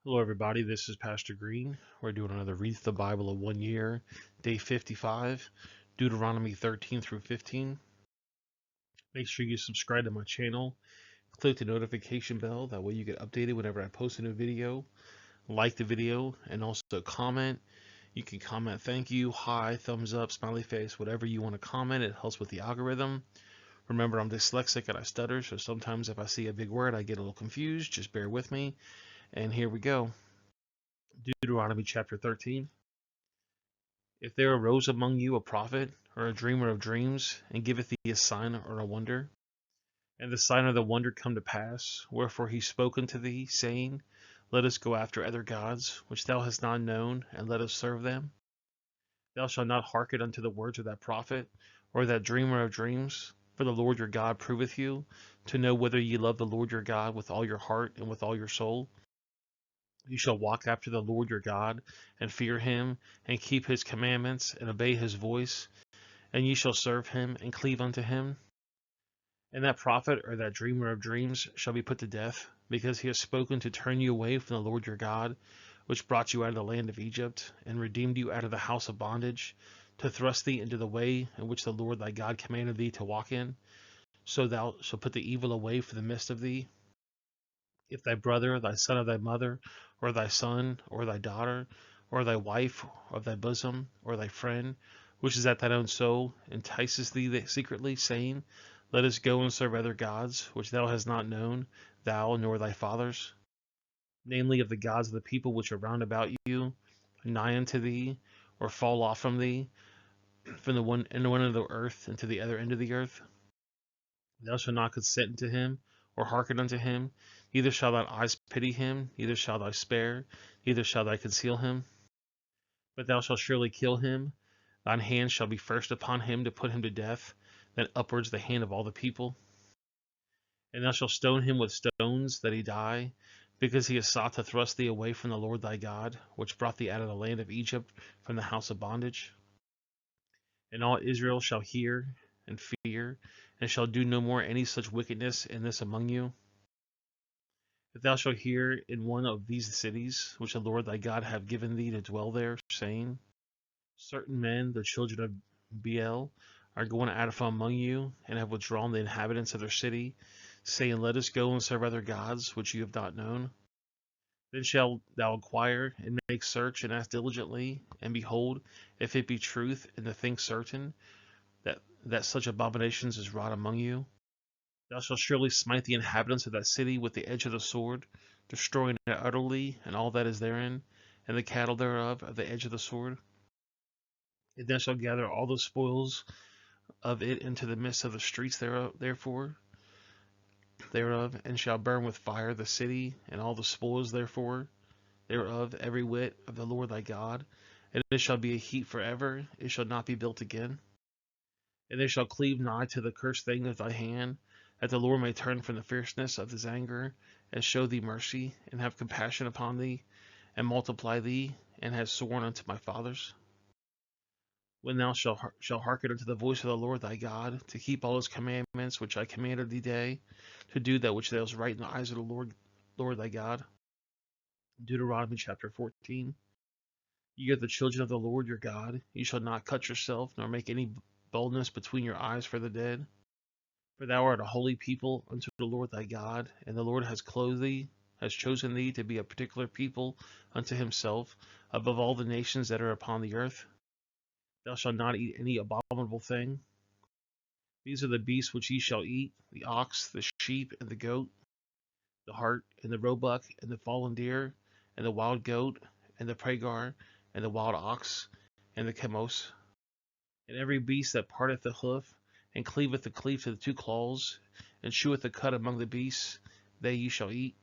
Hello, everybody. This is Pastor Green. We're doing another Read the Bible of 1 year, day 55, Deuteronomy 13 through 15. Make sure you subscribe to my channel. Click the notification bell. That way you get updated whenever I post a new video. Like the video and also comment. You can comment thank you, hi, thumbs up, smiley face, whatever you want to comment. It helps with the algorithm. Remember, I'm dyslexic and I stutter, so sometimes if I see a big word, I get a little confused. Just bear with me. And here we go. Deuteronomy chapter 13. If there arose among you a prophet or a dreamer of dreams, and giveth thee a sign or a wonder, and the sign or the wonder come to pass, wherefore he spoke unto thee, saying, Let us go after other gods, which thou hast not known, and let us serve them, thou shalt not hearken unto the words of that prophet, or that dreamer of dreams, for the Lord your God proveth you, to know whether ye love the Lord your God with all your heart and with all your soul. You shall walk after the Lord your God, and fear him, and keep his commandments, and obey his voice, and ye shall serve him, and cleave unto him. And that prophet or that dreamer of dreams shall be put to death, because he has spoken to turn you away from the Lord your God, which brought you out of the land of Egypt, and redeemed you out of the house of bondage, to thrust thee into the way in which the Lord thy God commanded thee to walk in, so thou shalt put the evil away from the midst of thee. If thy brother, thy son of thy mother, or thy son, or thy daughter, or thy wife, or thy bosom, or thy friend, which is at thine own soul, entices thee secretly, saying, Let us go and serve other gods, which thou hast not known, thou nor thy fathers, namely of the gods of the people which are round about you, nigh unto thee, or fall off from thee, from the one end of the earth into the other end of the earth. Thou shalt not consent unto him, or hearken unto him, neither shall thine eyes pity him, neither shall thou spare, neither shall thou conceal him. But thou shalt surely kill him, thine hand shall be first upon him to put him to death, then upwards the hand of all the people. And thou shalt stone him with stones, that he die, because he has sought to thrust thee away from the Lord thy God, which brought thee out of the land of Egypt from the house of bondage. And all Israel shall hear and fear, and shall do no more any such wickedness in this among you. If thou shalt hear in one of these cities, which the Lord thy God hath given thee to dwell there, saying, Certain men, the children of Beel, are going out from among you, and have withdrawn the inhabitants of their city, saying, Let us go and serve other gods, which you have not known. Then shalt thou inquire, and make search, and ask diligently, and behold, if it be truth, and the thing certain, that such abominations is wrought among you. Thou shalt surely smite the inhabitants of that city with the edge of the sword, destroying it utterly, and all that is therein, and the cattle thereof of the edge of the sword. And thou shalt gather all the spoils of it into the midst of the streets thereof, and shall burn with fire the city, and all the spoils thereof, every whit of the Lord thy God, and it shall be a heap forever, it shall not be built again. And they shall cleave nigh to the cursed thing of thy hand, that the Lord may turn from the fierceness of his anger, and show thee mercy, and have compassion upon thee, and multiply thee, and has sworn unto my fathers. When thou shalt hearken unto the voice of the Lord thy God, to keep all his commandments which I commanded thee today, to do that which is right in the eyes of the Lord thy God. Deuteronomy chapter 14. Ye are the children of the Lord your God. You shall not cut yourself, nor make any boldness between your eyes for the dead. For thou art a holy people unto the Lord thy God, and the Lord has chosen thee to be a particular people unto himself, above all the nations that are upon the earth. Thou shalt not eat any abominable thing. These are the beasts which ye shall eat, the ox, the sheep, and the goat, the hart, and the roebuck, and the fallen deer, and the wild goat, and the pragar, and the wild ox, and the chamos, and every beast that parteth the hoof, and cleaveth the cleave to the two claws, and cheweth the cud among the beasts, they ye shall eat.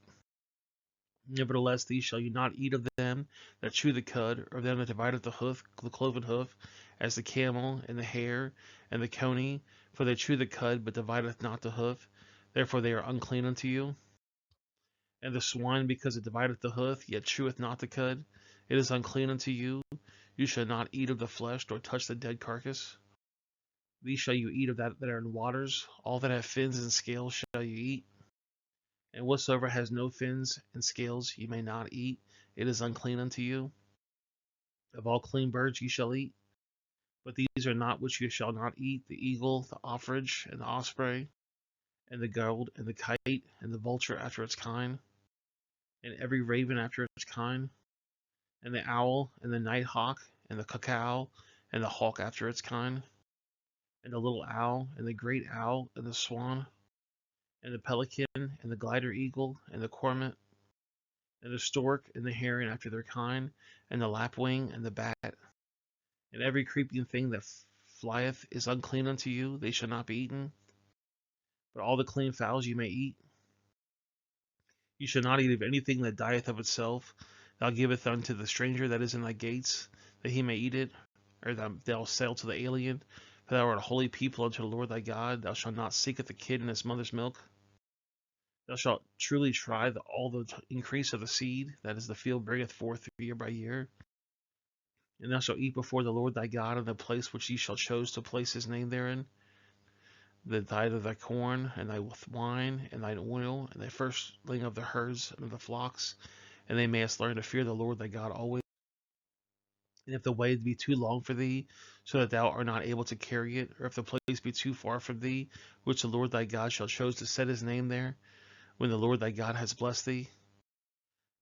Nevertheless, these shall ye not eat of them that chew the cud, or them that divideth the hoof, the cloven hoof, as the camel, and the hare, and the coney, for they chew the cud, but divideth not the hoof, therefore they are unclean unto you. And the swine, because it divideth the hoof, yet cheweth not the cud, it is unclean unto you. You shall not eat of the flesh, nor touch the dead carcass. These shall you eat of that are in waters, all that have fins and scales shall you eat. And whatsoever has no fins and scales ye may not eat, it is unclean unto you. Of all clean birds ye shall eat, but these are not which you shall not eat: the eagle, the ostrich, and the osprey, and the gold, and the kite, and the vulture after its kind, and every raven after its kind, and the owl, and the night hawk, and the cuckoo, and the hawk after its kind, and the little owl, and the great owl, and the swan, and the pelican, and the glider eagle, and the cormorant, and the stork, and the heron after their kind, and the lapwing, and the bat, and every creeping thing that flieth is unclean unto you, they shall not be eaten. But all the clean fowls you may eat. You shall not eat of anything that dieth of itself. Thou givest unto the stranger that is in thy gates, that he may eat it, or thou sell to the alien. For thou art a holy people unto the Lord thy God. Thou shalt not seek at the kid in his mother's milk. Thou shalt truly try all the increase of the seed, that is the field bringeth forth year by year. And thou shalt eat before the Lord thy God in the place which ye shall choose to place his name therein. The tithe of thy corn, and thy wine, and thine oil, and thy firstling of the herds and of the flocks, and they mayest learn to fear the Lord thy God always. And if the way be too long for thee, so that thou art not able to carry it, or if the place be too far from thee, which the Lord thy God shall choose to set his name there, when the Lord thy God has blessed thee,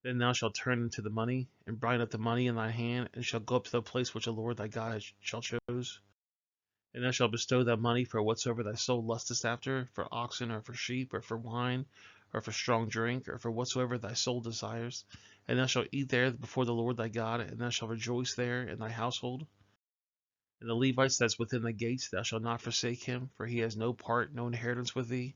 then thou shalt turn into the money, and bind up the money in thy hand, and shalt go up to the place which the Lord thy God shall choose. And thou shalt bestow that money for whatsoever thy soul lusteth after, for oxen, or for sheep, or for wine, or for strong drink, or for whatsoever thy soul desires. And thou shalt eat there before the Lord thy God, and thou shalt rejoice there in thy household. And the Levites that's within thy gates, thou shalt not forsake him, for he has no part, no inheritance with thee.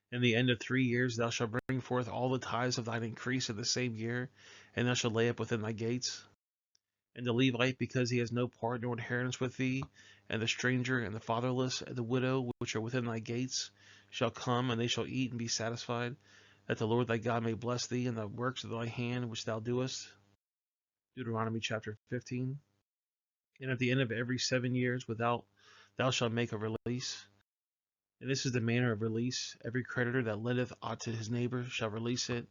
In the end of 3 years thou shalt bring forth all the tithes of thine increase in the same year, and thou shalt lay up within thy gates. And the Levite, because he has no part nor inheritance with thee, and the stranger, and the fatherless, and the widow, which are within thy gates, shall come, and they shall eat and be satisfied, that the Lord thy God may bless thee in the works of thy hand which thou doest. Deuteronomy chapter 15. And at the end of every 7 years thou shalt make a release. And this is the manner of release: every creditor that lendeth aught to his neighbor shall release it.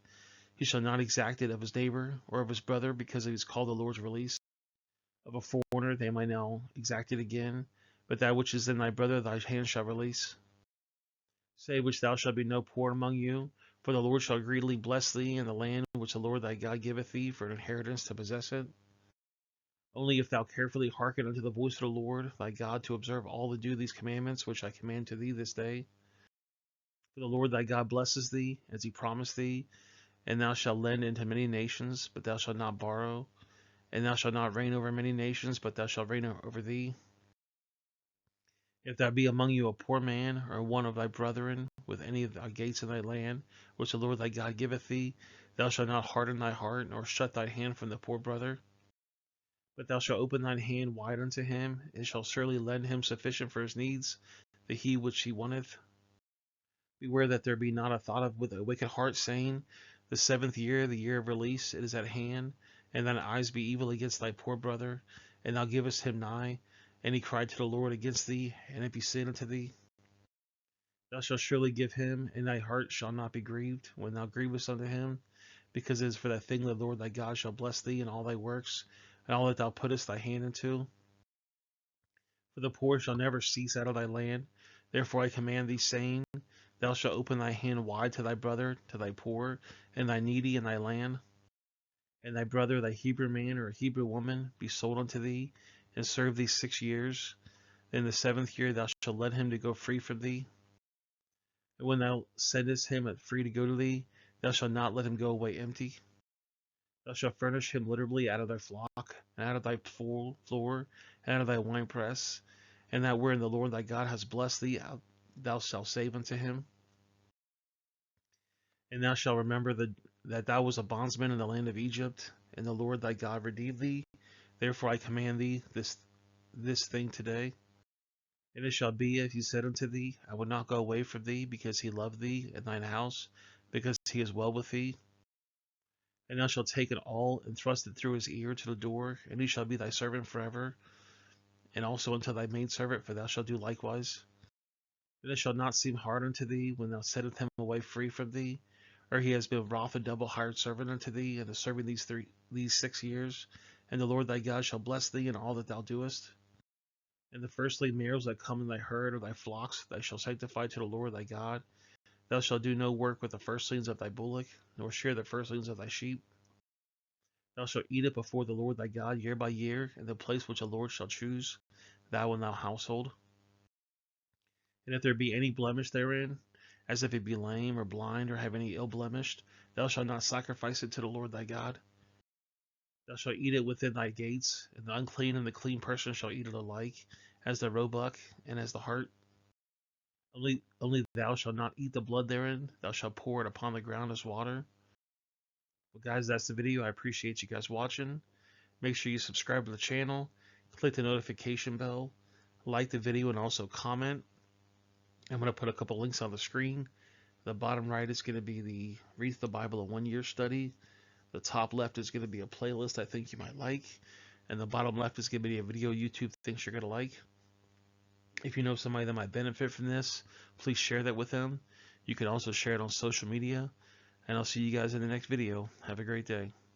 He shall not exact it of his neighbor or of his brother, because it is called the Lord's release. Of a foreigner they might now exact it again, but that which is in thy brother thy hand shall release. Say which thou shalt be no poor among you, for the Lord shall greatly bless thee in the land which the Lord thy God giveth thee for an inheritance to possess it. Only if thou carefully hearken unto the voice of the Lord thy God, to observe all to do these commandments which I command to thee this day. For the Lord thy God blesses thee, as he promised thee, and thou shalt lend into many nations, but thou shalt not borrow. And thou shalt not reign over many nations, but thou shalt reign over thee. If there be among you a poor man, or one of thy brethren, with any of thy gates in thy land, which the Lord thy God giveth thee, thou shalt not harden thy heart, nor shut thy hand from the poor brother. But thou shalt open thine hand wide unto him, and shalt surely lend him sufficient for his needs, the he which he wanteth. Beware that there be not a thought of with a wicked heart, saying, the 7th year, the year of release, it is at hand, and thine eyes be evil against thy poor brother, and thou givest him nigh, and he cried to the Lord against thee, and it be said unto thee, thou shalt surely give him, and thy heart shall not be grieved when thou grievest unto him, because it is for that thing the Lord thy God shall bless thee in all thy works, and all that thou puttest thy hand into. For the poor shall never cease out of thy land. Therefore I command thee, saying, thou shalt open thy hand wide to thy brother, to thy poor, and thy needy in thy land. And thy brother, thy Hebrew man or Hebrew woman, be sold unto thee, and serve thee 6 years. Then the 7th year thou shalt let him to go free from thee. And when thou sendest him free to go to thee, thou shalt not let him go away empty. Thou shalt furnish him liberally out of thy flock, and out of thy floor, and out of thy winepress, and that wherein the Lord thy God has blessed thee, thou shalt save unto him. And thou shalt remember that thou wast a bondsman in the land of Egypt, and the Lord thy God redeemed thee. Therefore I command thee this thing today. And it shall be, if he said unto thee, I will not go away from thee, because he loved thee and thine house, because he is well with thee. And thou shalt take it all, and thrust it through his ear to the door, and he shall be thy servant forever, and also unto thy maidservant, for thou shalt do likewise. And it shall not seem hard unto thee when thou settest him away free from thee, or he has been wroth a double hired servant unto thee, and is serving these 6 years. And the Lord thy God shall bless thee in all that thou doest. And the firstling males that come in thy herd or thy flocks, thou shalt sanctify to the Lord thy God. Thou shalt do no work with the firstlings of thy bullock, nor share the firstlings of thy sheep. Thou shalt eat it before the Lord thy God year by year, in the place which the Lord shall choose, thou and thy household. And if there be any blemish therein, as if it be lame or blind or have any ill blemished, thou shalt not sacrifice it to the Lord thy God. Thou shalt eat it within thy gates, and the unclean and the clean person shall eat it alike, as the roebuck and as the hart. Only thou shalt not eat the blood therein, thou shalt pour it upon the ground as water. Well, guys, that's the video. I appreciate you guys watching. Make sure you subscribe to the channel, click the notification bell, like the video, and also comment. I'm going to put a couple links on the screen. The bottom right is going to be the Read the Bible in 1 year study. The top left is going to be a playlist I think you might like. And the bottom left is going to be a video YouTube thinks you're going to like. If you know somebody that might benefit from this, please share that with them. You can also share it on social media. And I'll see you guys in the next video. Have a great day.